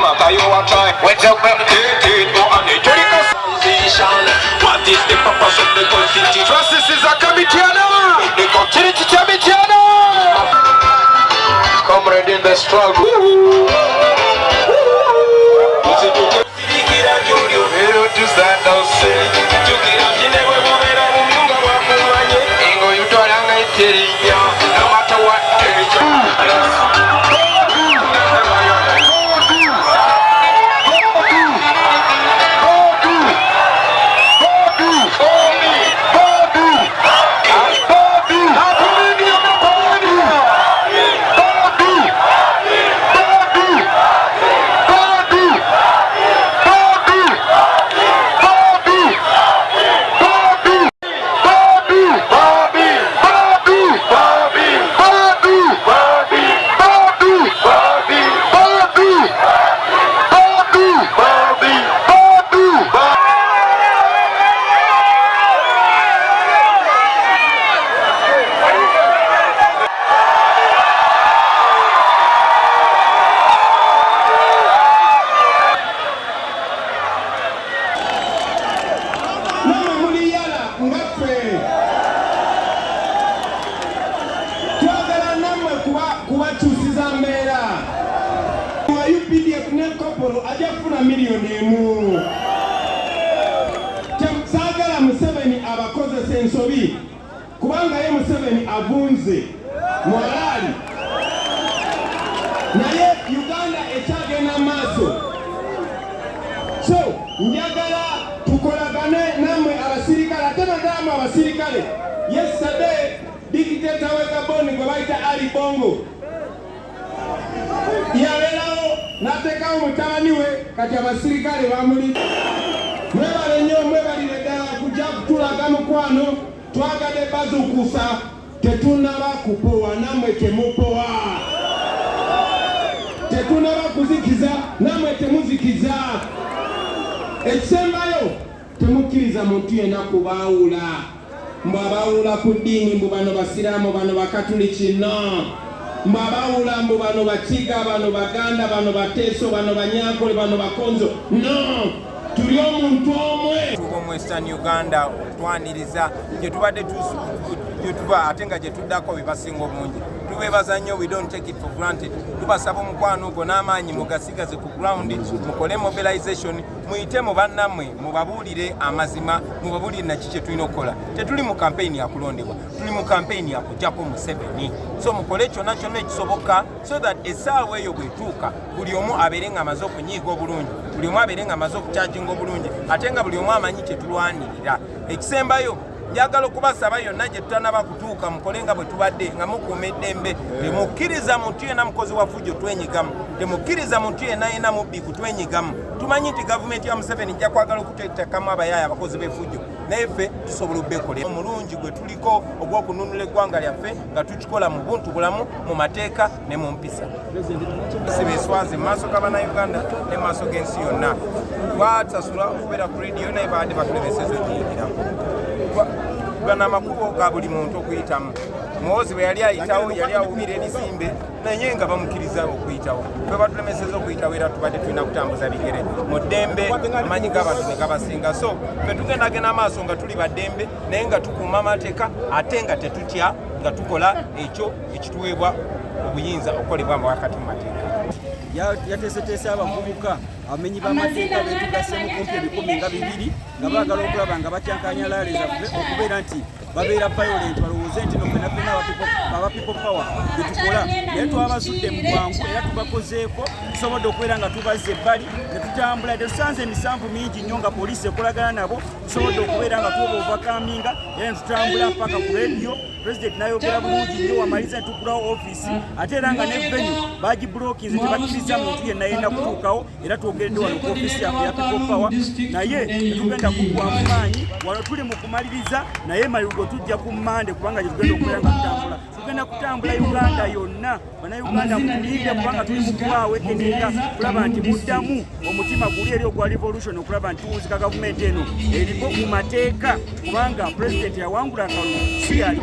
What is the purpose of the constitution? Francis is a Kamitiana. The continuity Kamitiana. Comrade in the struggle. Ingo yutoranga iterinya. No matter what. Ajafuna milioni emu. Sagala Museveni abakoze sensobi. Kubanga ye Museveni avunze. Mwalali. Naye Uganda ekyagenda maaso. So, njagala tukolagane namwe abasirikale ate nagamba abasirikale. Yesterday, dictator we Gabon gwe bayita Ali Bongo yalelawo natekawo mutabani we kati abasirikale bamuli. Mwebale nnyo mwebalire ddala kujja kutulaga mukwano twagadde bazukusa tetunaba kupowa namwe temupowa. Tetunaba kuzikiza namwe temuzikiza. Ekisembayo temukkiriza muntu yenna kubaawula. Mbabawula ku ddiini mbu bano basiraamu bano bakatuliki no. Mbabawula mbu bano bakiga bano baganda bano bateeso bano banyankole bano bakonzo no. Tuli omuntu omwe. Mu Western Uganda twaniriza gye tubadde tuba ate nga gye tuddako bibasinga obungi. Tubeebaza nnyo, we don't take it for granted. Tubasaba omukwano ogwo n'amaanyi mugasigaze ku ground, mukole mobilization, muyite mu bannammwe, mubabuulire amazima, mubabuulire naki kye tulina okukola. Tetuli mu kampeyini ya kulondebwa, tuli mu kampeyini ya kujjako Museveni. So mukole kyonna kyonna ekisoboka so that essaawa eyo bw'etuuka buli omu abeere nga amaze okunyiiga obulungi, buli omu abeere nga amaze okukyajinga obulungi, ate nga buli omu amanyi kye tulwanirira. Ekisembayo njagala okubasaba yonna gye tutanaba kutuuka mukole nga bwe tubadde nga mukuuma eddembe. Temukkiriza muntu yenna mukozi wa fujjo twenyigamu, temukkiriza muntu yenna mubbi kutwenyigamu. Tumanyi nti gavumenti ya Museveni ijja kwagala okuteekamu abayaaya abakozi b'effujjo, naye ffe tusobola obbeekolera omulungi gwe tuliko ogw'okununula eggwanga lyaffe nga tukikola mu buntu bulamu, mu mateeka ne mu mpisa. Beeswaze mu maaso g'Abannayuganda ne mu maaso g'ensi yonna. Twasasula okubeera ku leediyo naye baadde batulemeseza okuyingirako. Gana amakubo ga buli muntu okuyitamu. Muhoozi bwe yali ayitawo yali awubira ebizimbe naye nga bamukkiriza okuyitawo. Ffe batulemeseza okuyitawo era tubadde tulina kutambuza bigere mu ddembe, amanyi g'abantu ne gabasinga. So ffe tugendagenda amaaso nga tuli baddembe naye nga tukuuma amateeka ate nga tetutya nga tukola ekyo ekituweebwa obuyinza okukolebwa wakati mu mateeka. Yateeseteese abavubuka abamenyi b'amateeka beetugassemu kumpi ebikumi nga 200 nga baagala okulaba nga batyankanya laale zaffe okubeera nti babeera violent balowooze nti nofenafena aba people power betukola naye twabasudde mu bwangu era tubakozeeko tusobodde okubeera nga tubazze ebbali ne tutambula tetusanze emisanvu mingi nnyo nga poliisi ekolagana nabo tusobodde okubeera nga tuoba ovakaminga era ne tutambula paka ku rediyo. President nayogera bulungi nnyo wamaliza tukulawo ofiisi ate era nga ne venue bagibulokinze tebakkiriza muntu yenna yenda kutuukawo era twogeredde wano ku ofiisi yaffe ya people power naye tetugenda kuggwamu maanyi wano tuli mu kumaliriza naye malirigo tujja ku Mande kubanga gye tugenda okubeera nga tutambula. Tugenda kutambula Uganda yonna, bannayuganda mutulinde kubanga tuli mu kuwekenenga kulaba nti muddamu omutima guli eri ogwa revolution okulaba nti tuwuzika gavumenti eno eriko mu mateeka kubanga president yawangula akalulu si yali